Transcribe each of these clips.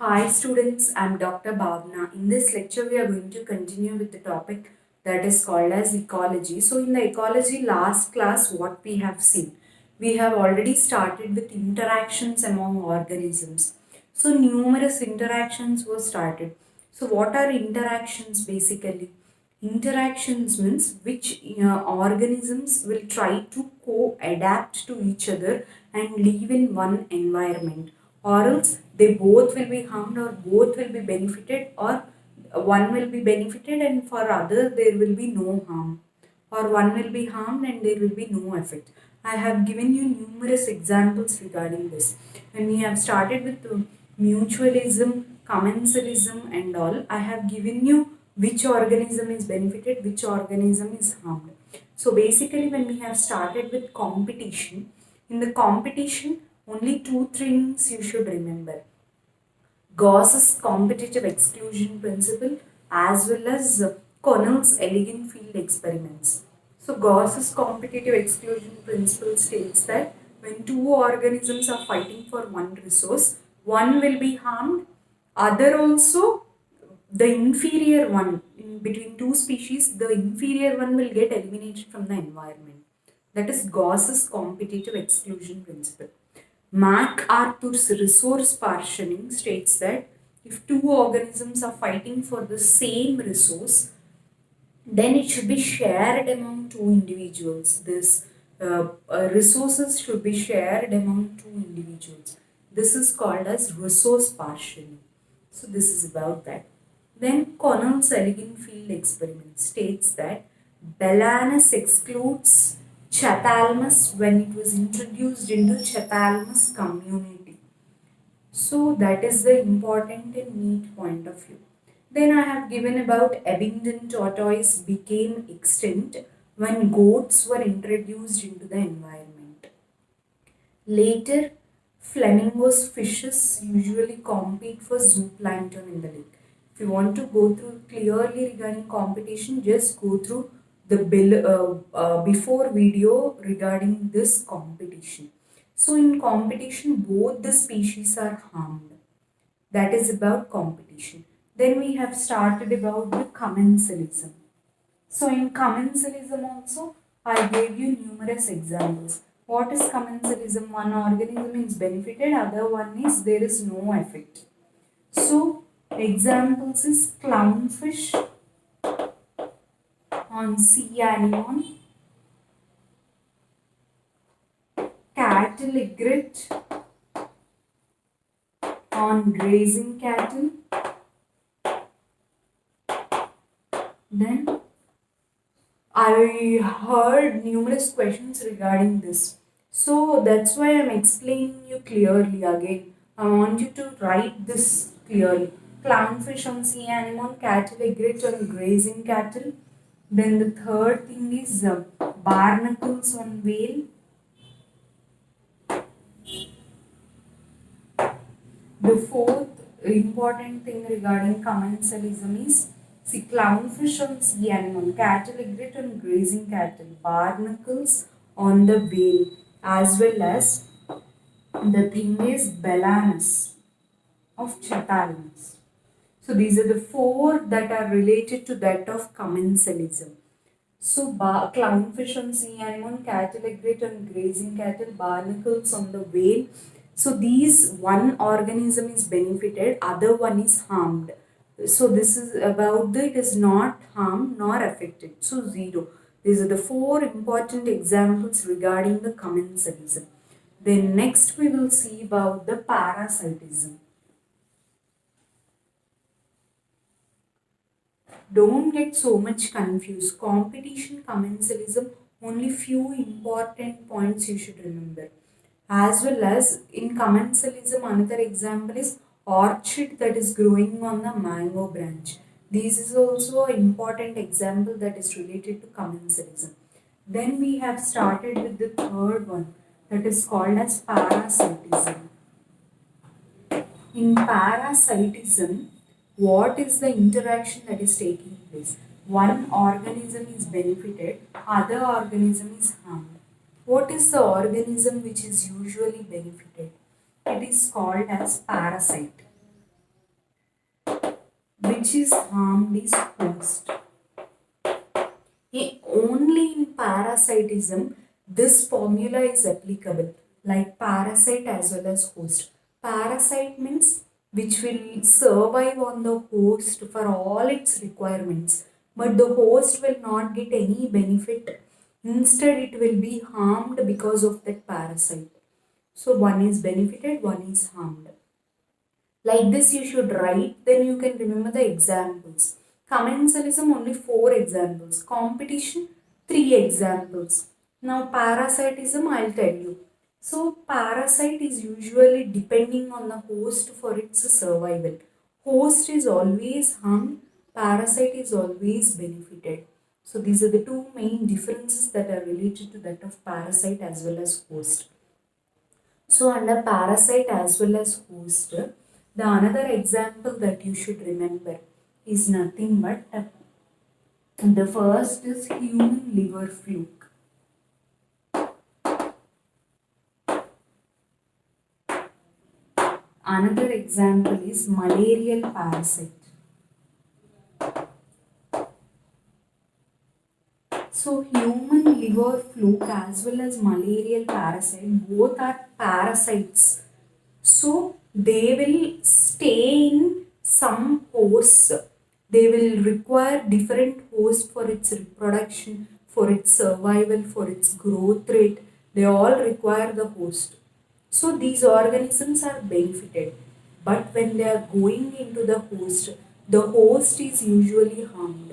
Hi students, I am Dr. Bhavana. In this lecture, we are going to continue with the topic that is called as ecology. So in the ecology last class, what we have seen? We have already started with interactions among organisms. So numerous interactions were started. So what are interactions basically? Interactions means which organisms will try to co-adapt to each other and live in one environment, or else they both will be harmed or both will be benefited, or one will be benefited and for other there will be no harm, or one will be harmed and there will be no effect. I have given you numerous examples regarding this. When we have started with mutualism, commensalism and all, I have given you which organism is benefited, which organism is harmed. So basically when we have started with competition, in the competition only two things you should remember: Gauss's competitive exclusion principle as well as Connell's elegant field experiments. So Gauss's competitive exclusion principle states that when two organisms are fighting for one resource, one will be harmed, other also, the inferior one, in between two species, the inferior one will get eliminated from the environment. That is Gauss's competitive exclusion principle. MacArthur's resource partitioning states that if two organisms are fighting for the same resource, then it should be shared among two individuals. This resources should be shared among two individuals. This is called as resource partitioning. So this is about that. Then Connell's elegant field experiment states that Belanus excludes Chathalmus when it was introduced into Chathalmus community. So that is the important and neat point of view. Then I have given about Abingdon tortoise became extinct when goats were introduced into the environment. Later, flamingos fishes usually compete for zooplankton in the lake. If you want to go through clearly regarding competition, just go through the before video regarding this competition. So in competition, both the species are harmed. That is about competition. Then we have started about the commensalism. So in commensalism also, I gave you numerous examples. What is commensalism? One organism is benefited, other one is there is no effect. So examples is clownfish on sea anemone, cattle egret on grazing cattle. Then I heard numerous questions regarding this. So that's why I'm explaining you clearly again. I want you to write this clearly. Clownfish on sea anemone, cattle egret on grazing cattle. Then the third thing is barnacles on whale. The fourth important thing regarding commensalism is, see, clownfish on sea anemone, cattle egret on grazing cattle, barnacles on the whale, as well as the thing is Belanus of Chathalmus. So these are the four that are related to that of commensalism. So clownfish on sea anemone, cattle egret on grazing cattle, barnacles on the whale. So these one organism is benefited, other one is harmed. So this is about the, it is not harmed nor affected. So zero. These are the four important examples regarding the commensalism. Then next we will see about the parasitism. Don't get so much confused. Competition, commensalism, only few important points you should remember. As well as in commensalism, another example is orchid that is growing on the mango branch. This is also an important example that is related to commensalism. Then we have started with the third one that is called as parasitism. In parasitism, what is the interaction that is taking place? One organism is benefited, other organism is harmed. What is the organism which is usually benefited? It is called as parasite. which is harmed is host. Only in parasitism this formula is applicable, like parasite as well as host. Parasite means which will survive on the host for all its requirements, but the host will not get any benefit. Instead, it will be harmed because of that parasite. So one is benefited, one is harmed. Like this you should write, then you can remember the examples. Commensalism only 4 examples. Competition 3 examples. Now parasitism I'll tell you. So parasite is usually depending on the host for its survival. Host is always harmed, parasite is always benefited. So these are the two main differences that are related to that of parasite as well as host. So under parasite as well as host, the another example that you should remember is nothing but the first is human liver fluke. Another example is malarial parasite. So human liver fluke as well as malarial parasite, both are parasites. So they will stay in some hosts. They will require different hosts for its reproduction, for its survival, for its growth rate. They all require the host. So these organisms are benefited. But when they are going into the host is usually harmed.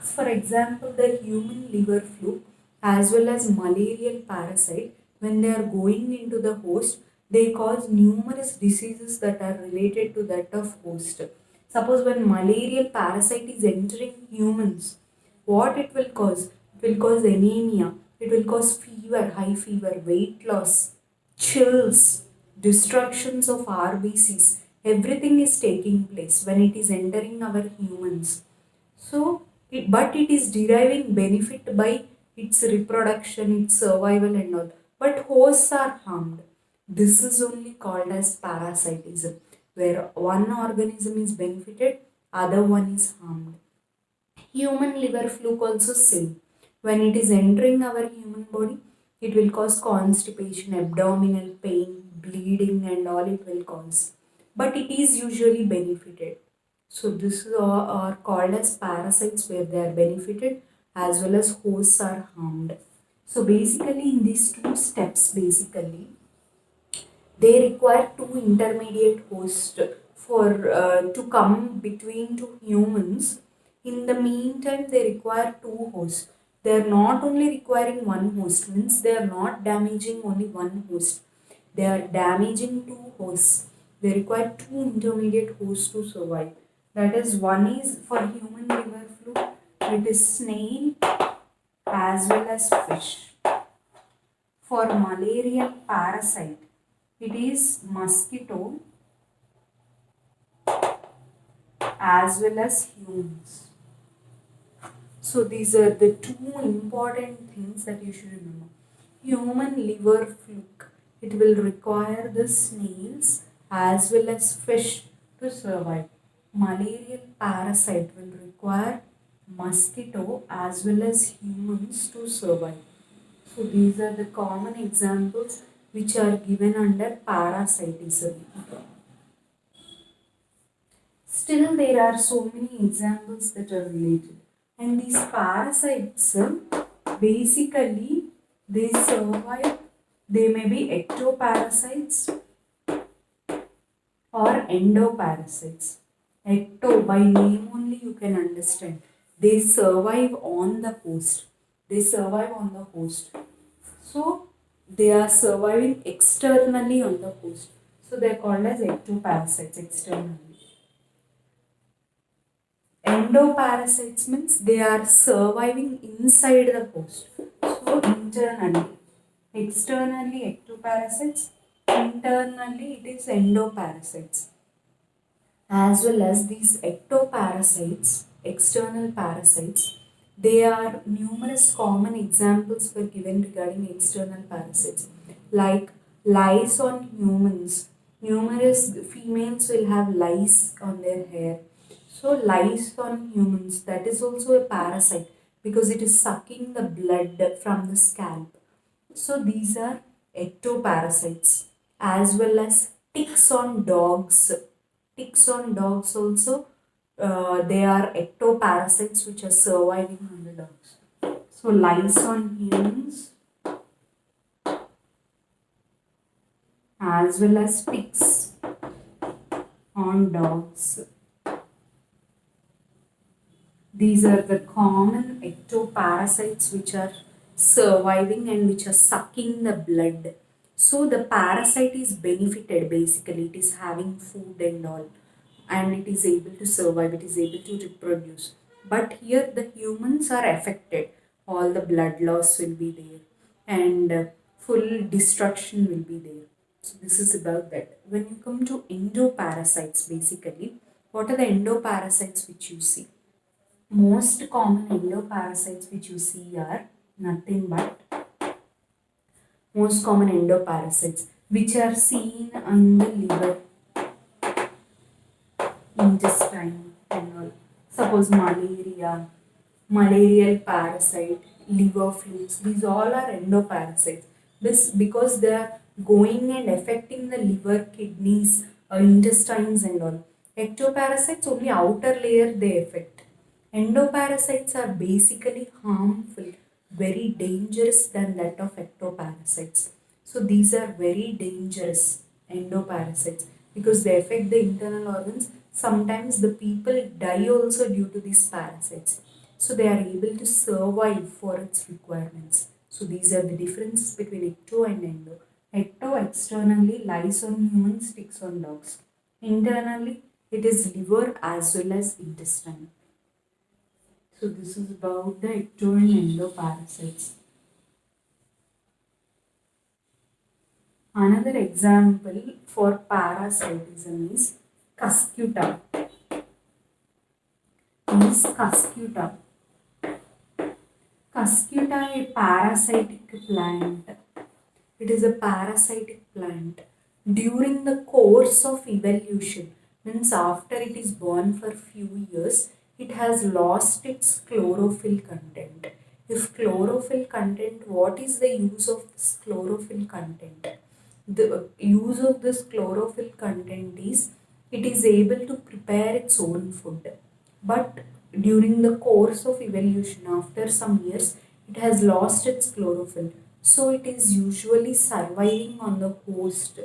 For example, the human liver fluke as well as malarial parasite, when they are going into the host, they cause numerous diseases that are related to that of host. Suppose when malarial parasite is entering humans, what it will cause? It will cause anemia, it will cause fever, high fever, weight loss, chills, destructions of RBCs. Everything is taking place when it is entering our humans. So, but it is deriving benefit by its reproduction, its survival and all. But hosts are harmed. This is only called as parasitism, where one organism is benefited, other one is harmed. Human liver fluke also same. When it is entering our human body, it will cause constipation, abdominal pain, bleeding and all it will cause. But it is usually benefited. So this are called as parasites where they are benefited as well as hosts are harmed. So basically in these two steps they require two intermediate hosts for to come between two humans. In the meantime, they require two hosts. They are not only requiring one host, means they are not damaging only one host. They are damaging two hosts. They require two intermediate hosts to survive. That is, one is for human liver fluke, it is snail as well as fish. For malarial parasite, it is mosquito as well as humans. So these are the two important things that you should remember. Human liver fluke, it will require the snails as well as fish to survive. Malarial parasite will require mosquito as well as humans to survive. So these are the common examples which are given under parasitism. Still there are so many examples that are related. And these parasites basically they survive, they may be ectoparasites or endoparasites. Ecto, by name only you can understand. They survive on the host. They survive on the host. So they are surviving externally on the host. So they are called as ectoparasites externally. Endoparasites means they are surviving inside the host. So internally. Externally ectoparasites, internally it is endoparasites. As well as these ectoparasites, external parasites, there are numerous common examples were given regarding external parasites, like lice on humans. Numerous females will have lice on their hair. So lice on humans, that is also a parasite because it is sucking the blood from the scalp. So these are ectoparasites, as well as ticks on dogs. Ticks on dogs also, they are ectoparasites which are surviving on the dogs. So lice on humans as well as ticks on dogs. These are the common ectoparasites which are surviving and which are sucking the blood. So the parasite is benefited basically. It is having food and all, and it is able to survive, it is able to reproduce. But here the humans are affected. All the blood loss will be there and full destruction will be there. So this is about that. When you come to endoparasites, basically, what are the endoparasites which you see? Most common endoparasites which you see are nothing but most common endoparasites which are seen in the liver, intestine and all. Suppose malaria, malarial parasite, liver flukes, these all are endoparasites. This because they are going and affecting the liver, kidneys, intestines and all. Ectoparasites only outer layer they affect. Endoparasites are basically harmful, very dangerous than that of ectoparasites. So these are very dangerous endoparasites because they affect the internal organs. Sometimes the people die also due to these parasites. So they are able to survive for its requirements. So these are the differences between ecto and endo. Ecto externally lies on humans, ticks on dogs. Internally it is liver as well as intestine. So this is about the ecto and endoparasites. Another example for parasitism is Cuscuta. Cuscuta, a parasitic plant. It is a parasitic plant. During the course of evolution, means after it is born for few years, it has lost its chlorophyll content. If chlorophyll content, what is the use of this chlorophyll content? The use of this chlorophyll content is it is able to prepare its own food. But during the course of evolution, after some years, it has lost its chlorophyll. So it is usually surviving on the host.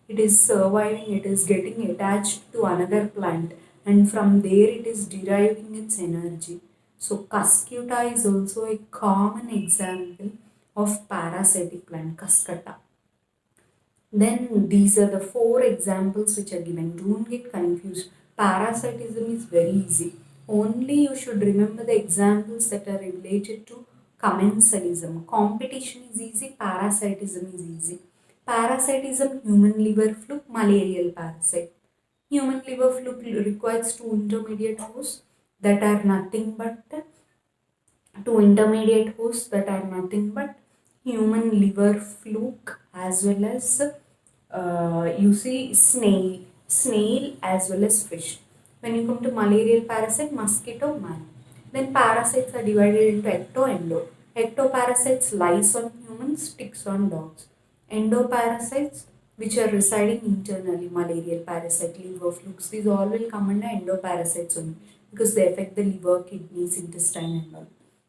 It is surviving, it is getting attached to another plant, and from there it is deriving its energy. So Cuscuta is also a common example of parasitic plant, Cuscuta. Then these are the 4 examples which are given. Don't get confused. Parasitism is very easy. Only you should remember the examples that are related to commensalism. Competition is easy, parasitism is easy. Parasitism, human liver fluke, malarial parasite. Human liver fluke requires 2 intermediate hosts that are nothing but human liver fluke as well as you see snail as well as fish. When you come to malarial parasite, mosquito, man. Then parasites are divided into ecto, endo. Ectoparasites lies on humans, ticks on dogs. Endoparasites which are residing internally, malarial parasite, liver flukes, these all will come under endoparasites only because they affect the liver, kidneys, intestine and all.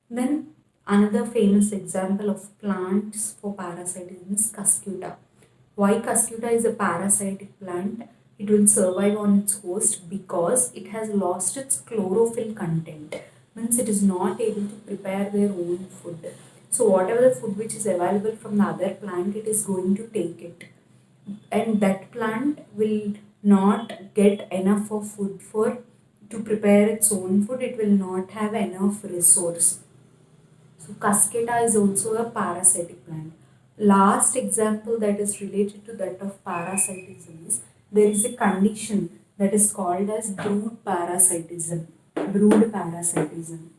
Then another famous example of plants for parasitism is Cuscuta. Why Cuscuta is a parasitic plant? It will survive on its host because it has lost its chlorophyll content. Means it is not able to prepare their own food. So whatever the food which is available from the other plant, it is going to take it. And that plant will not get enough of food to prepare its own food. It will not have enough resource. So Cuscuta is also a parasitic plant. Last example that is related to that of parasitism is there is a condition that is called as brood parasitism. Brood parasitism.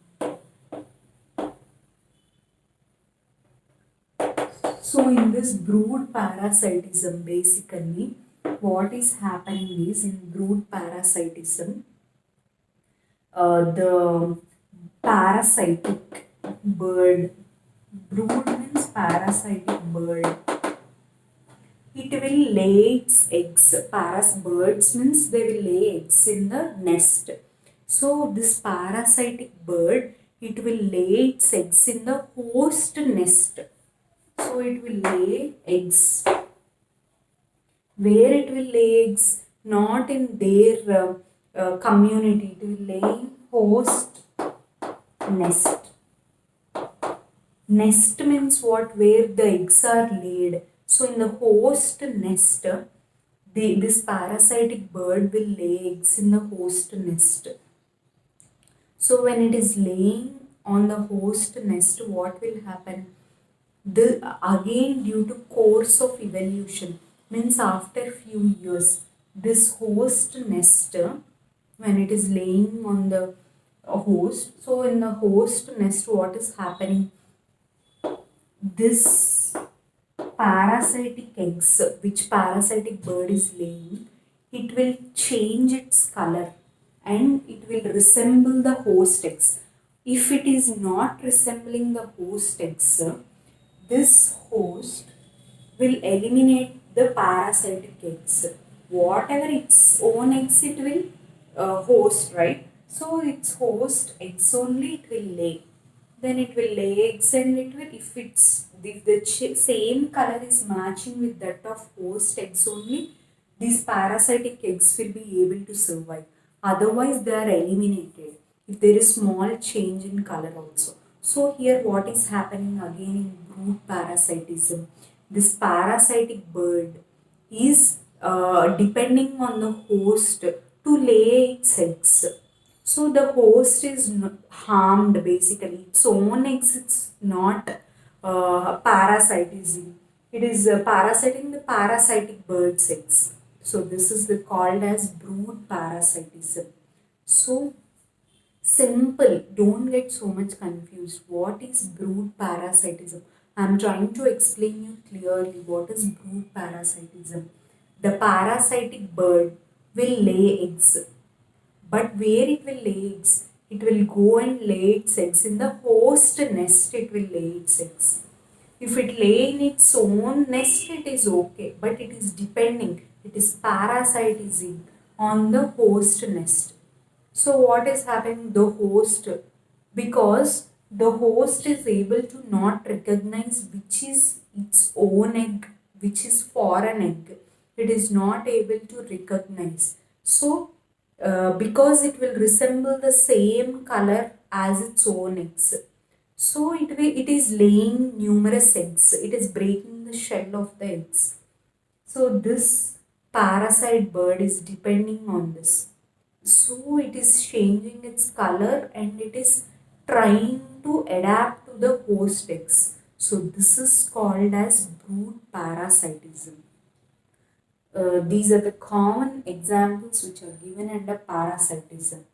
So in this brood parasitism, basically what is happening is in brood parasitism, the parasitic bird. Brood means parasitic bird. It will lay its eggs. Birds means they will lay eggs in the nest. So this parasitic bird, it will lay its eggs in the host nest. So it will lay eggs. Where it will lay eggs? Not in their community. It will lay in host nest. Nest means what? Where the eggs are laid. So in the host nest, this parasitic bird will lay eggs in the host nest. So when it is laying on the host nest, what will happen? Again, due to course of evolution, means after few years, this host nest, when it is laying on the host, so in the host nest, what is happening? This parasitic eggs, which parasitic bird is laying, it will change its color and it will resemble the host eggs. If it is not resembling the host eggs, this host will eliminate the parasitic eggs. Whatever its own eggs it will host, right? So its host eggs only it will lay. Then it will lay eggs and it will, if the same color is matching with that of host eggs only, these parasitic eggs will be able to survive. Otherwise, they are eliminated if there is small change in color also. So here what is happening again in brood parasitism? This parasitic bird is depending on the host to lay its eggs. So the host is harmed basically. Its own eggs, it's not parasitism. It is parasiting the parasitic bird's eggs. So this is called as brood parasitism. So simple, don't get so much confused. What is brood parasitism? I am trying to explain you clearly what is brood parasitism. The parasitic bird will lay eggs, but where it will lay eggs? It will go and lay its eggs in the host nest. It will lay its eggs. If it lay in its own nest, it is okay, but it is depending, it is parasitism on the host nest. So what is happening? The host, because the host is able to not recognize which is its own egg, which is foreign egg. It is not able to recognize. So because it will resemble the same color as its own eggs. So it is laying numerous eggs. It is breaking the shell of the eggs. So this parasite bird is depending on this. So it is changing its color and it is trying to adapt to the host eggs. So this is called as brood parasitism. These are the common examples which are given under parasitism.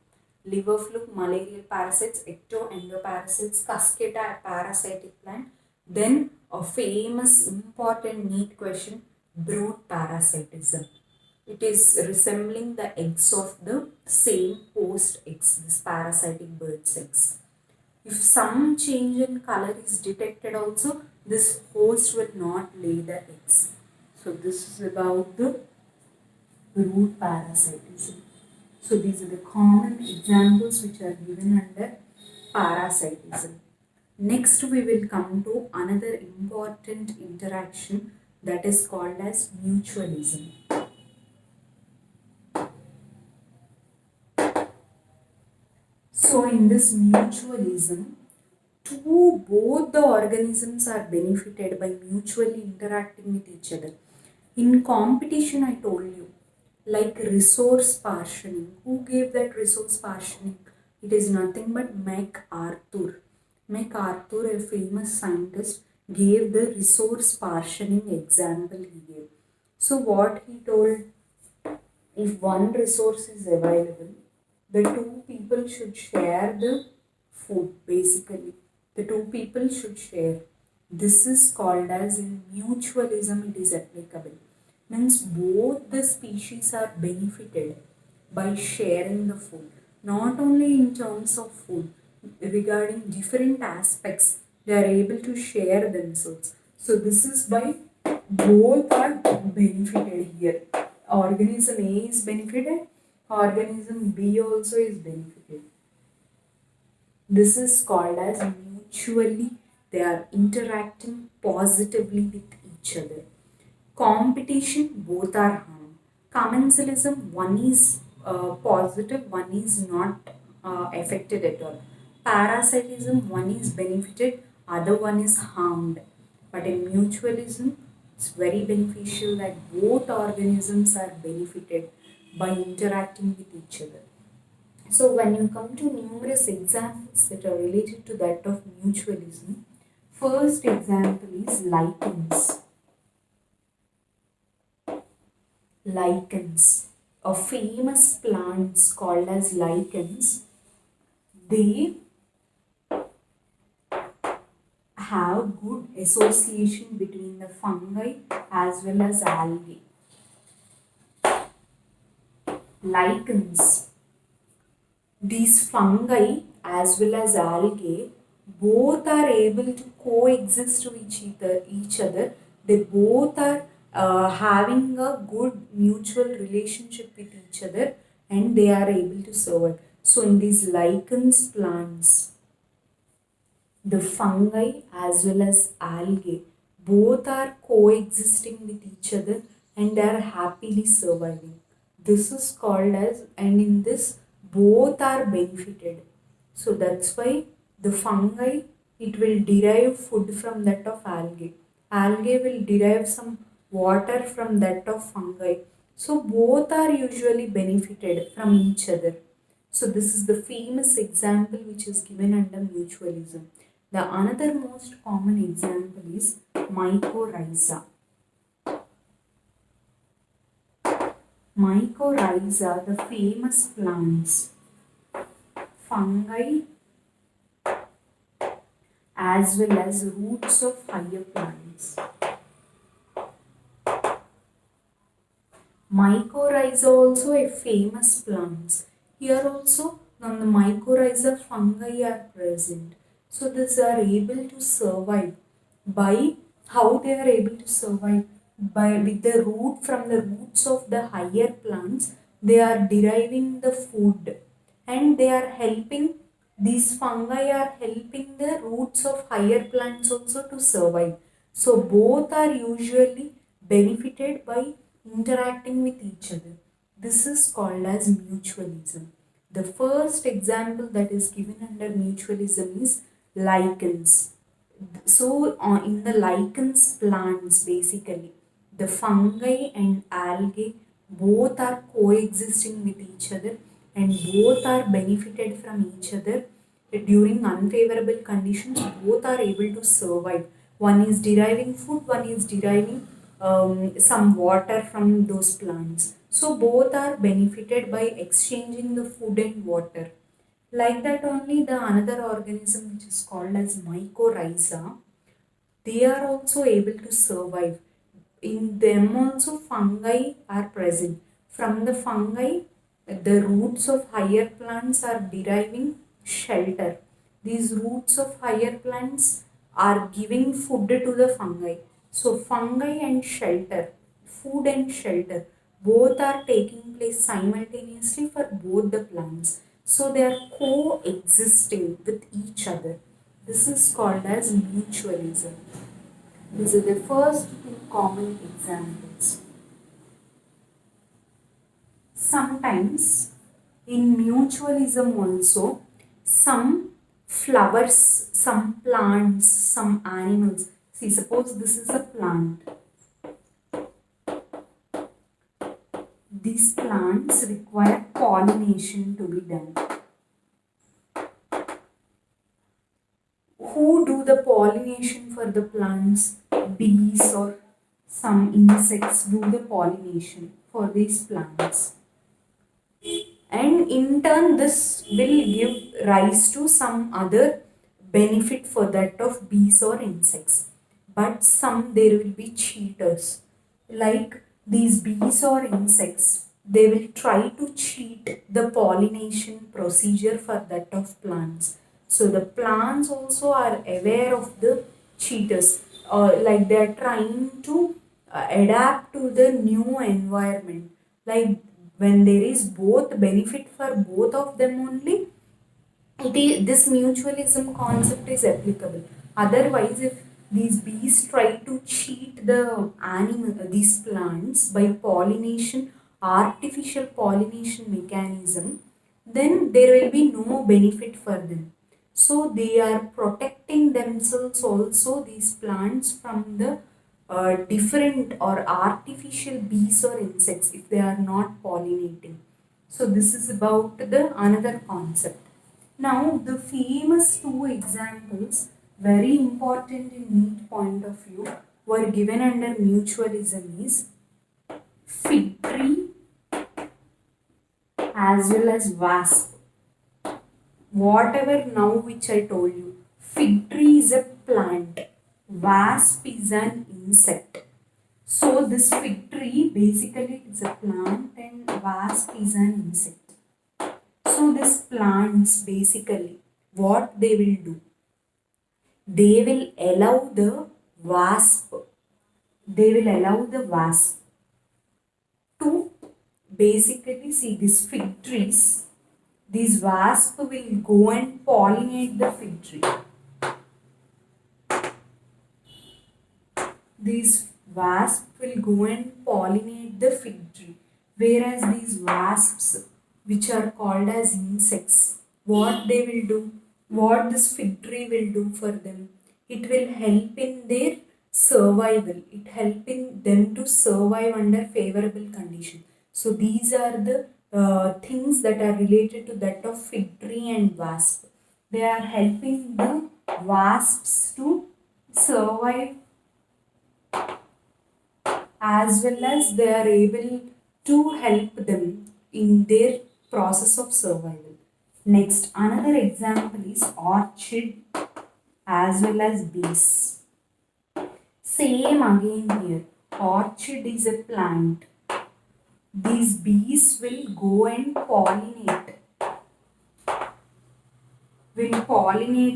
Liver fluke, malarial parasites, ecto-endoparasites, cascata parasitic plant. Then a famous important Neet question, brood parasitism. It is resembling the eggs of the same host eggs, this parasitic bird's eggs. If some change in color is detected also, this host will not lay the eggs. So this is about the brood parasitism. So these are the common examples which are given under parasitism. Next we will come to another important interaction that is called as mutualism. So in this mutualism, both the organisms are benefited by mutually interacting with each other. In competition, I told you, like resource partitioning. Who gave that resource partitioning? It is nothing but MacArthur. MacArthur, a famous scientist, gave the resource partitioning example he gave. So what he told, if one resource is available, the two people should share the food basically. The two people should share. This is called as in mutualism, it is applicable. Means both the species are benefited by sharing the food. not only in terms of food, regarding different aspects, they are able to share themselves. So this is why both are benefited here. Organism A is benefited, organism B also is benefited. This is called as mutually they are interacting positively with each other. Competition, both are harm. Commensalism, one is positive, one is not affected at all. Parasitism, one is benefited, other one is harmed. But in mutualism, it's very beneficial that both organisms are benefited by interacting with each other. So when you come to numerous examples that are related to that of mutualism, first example is lichens. Lichens, a famous plants called as lichens, they have good association between the fungi as well as algae. Lichens, these fungi as well as algae, both are able to coexist with each other. They both are having a good mutual relationship with each other, and they are able to survive. So in these lichens plants, the fungi as well as algae, both are coexisting with each other and they are happily surviving. This is called as, and in this both are benefited. So that's why the fungi, it will derive food from that of algae. Algae will derive some water from that of fungi. So both are usually benefited from each other. So this is the famous example which is given under mutualism. The another most common example is mycorrhiza. Mycorrhiza, the famous plants, fungi as well as roots of higher plants. Mycorrhiza also a famous plants. Here also on the mycorrhiza fungi are present. So these are able to survive by how they are able to survive by with the root from the roots of the higher plants. They are deriving the food and they are helping, these fungi are helping the roots of higher plants also to survive. So both are usually benefited by interacting with each other. This is called as mutualism. The first example that is given under mutualism is lichens. So in the lichens plants, basically the fungi and algae both are coexisting with each other and both are benefited from each other. During unfavorable conditions, both are able to survive. One is deriving food, one is deriving some water from those plants. So both are benefited by exchanging the food and water. Like that only the another organism which is called as mycorrhiza, they are also able to survive. In them also fungi are present. From the fungi, the roots of higher plants are deriving shelter. These roots of higher plants are giving food to the fungi. So fungi and shelter, food and shelter, both are taking place simultaneously for both the plants. So they are coexisting with each other. This is called as mutualism. These are the first two common examples. Sometimes in mutualism also, some flowers, some plants, some animals. See, suppose this is a plant. These plants require pollination to be done. Who do the pollination for the plants? Bees or some insects do the pollination for these plants. And in turn, this will give rise to some other benefit for that of bees or insects. But some there will be cheaters. Like these bees or insects, they will try to cheat the pollination procedure for that of plants. So the plants also are aware of the cheaters, like they are trying to adapt to the new environment. Like when there is both benefit for both of them only, this mutualism concept is applicable. Otherwise, if these bees try to cheat the these plants by pollination, artificial pollination mechanism, then there will be no benefit for them. So they are protecting themselves also, these plants, from the different or artificial bees or insects if they are not pollinating. So this is about the another concept. Now, the famous two examples, very important in Neet point of view, were given under mutualism is fig tree as well as wasp. Whatever now which I told you, fig tree is a plant, wasp is an insect. So this fig tree basically is a plant and wasp is an insect. So these plants basically what they will do, they will allow the wasp, to basically see these fig trees. These wasp will go and pollinate the fig tree. These wasp will go and pollinate the fig tree. Whereas these wasps, which are called as insects, what they will do, what this fig tree will do for them, it will help in their survival. It helping them to survive under favorable conditions. So these are the things that are related to that of fig tree and wasp. They are helping the wasps to survive, as well as they are able to help them in their process of survival. Next, another example is orchid as well as bees. Same again here. Orchid is a plant. These bees will go and pollinate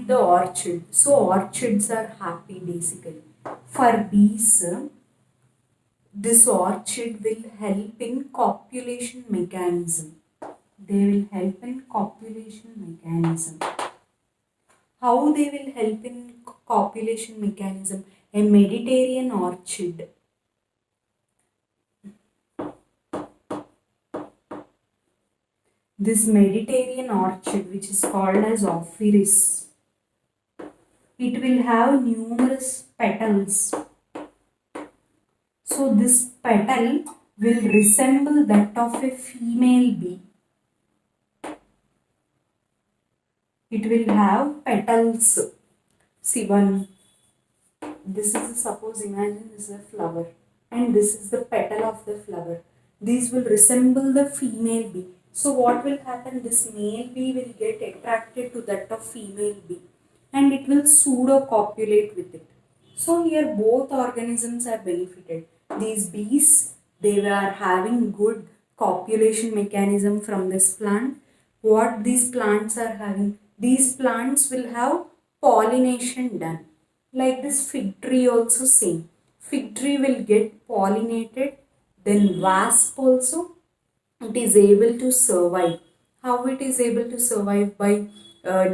the orchid. So orchids are happy basically. For bees, this orchid will help in copulation mechanism. They will help in copulation mechanism. How they will help in copulation mechanism? A Mediterranean orchid. This Mediterranean orchid, which is called as Ophrys, it will have numerous petals. So this petal will resemble that of a female bee. It will have petals. See, this is, suppose imagine this is a flower and this is the petal of the flower. These will resemble the female bee. So what will happen? This male bee will get attracted to that of female bee and it will pseudo copulate with it. So here both organisms are benefited. These bees, they are having good copulation mechanism from this plant. What these plants are having? These plants will have pollination done. Like this fig tree also same. Fig tree will get pollinated. Then wasp also, it is able to survive. How it is able to survive? By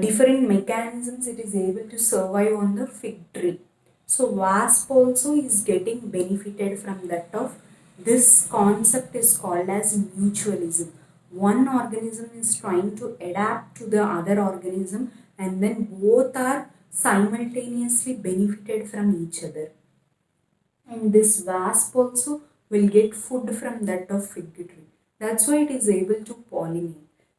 different mechanisms it is able to survive on the fig tree. So wasp also is getting benefited from that of. This concept is called as mutualism. One organism is trying to adapt to the other organism and then both are simultaneously benefited from each other. And this wasp also will get food from that of fig tree. That's why it is able to pollinate.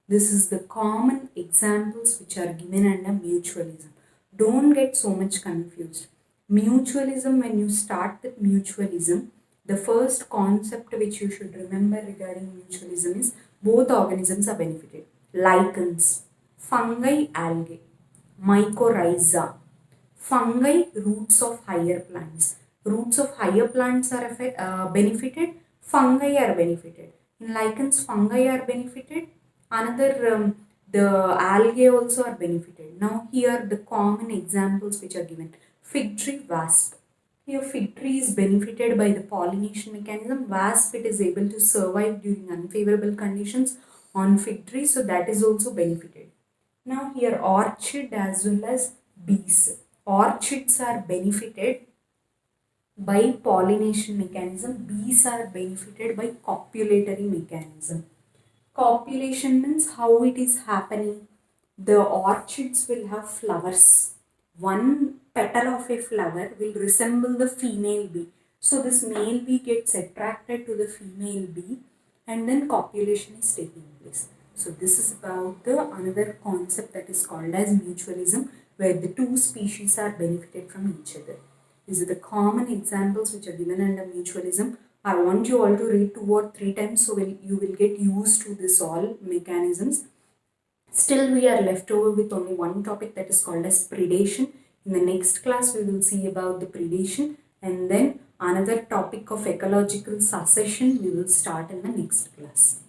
This is the common examples which are given under mutualism. Don't get so much confused. Mutualism, when you start with mutualism, the first concept which you should remember regarding mutualism is both organisms are benefited. Lichens, fungi, algae, mycorrhiza. Fungi, roots of higher plants. Roots of higher plants are benefited, fungi are benefited. In lichens, fungi are benefited. Another, the algae also are benefited. Now here the common examples which are given. Fig tree, wasp. Here fig tree is benefited by the pollination mechanism. Wasp, it is able to survive during unfavorable conditions on fig tree, so that is also benefited. Now here orchid as well as bees. Orchids are benefited by pollination mechanism. Bees are benefited by copulatory mechanism. Copulation means how it is happening. The orchids will have flowers. One petal of a flower will resemble the female bee. So this male bee gets attracted to the female bee and then copulation is taking place. So this is about the another concept that is called as mutualism, where the two species are benefited from each other. These are the common examples which are given under mutualism. I want you all to read 2 or 3 times so you will get used to this all mechanisms. Still we are left over with only one topic, that is called as predation. In the next class we will see about the predation, and then another topic of ecological succession we will start in the next class.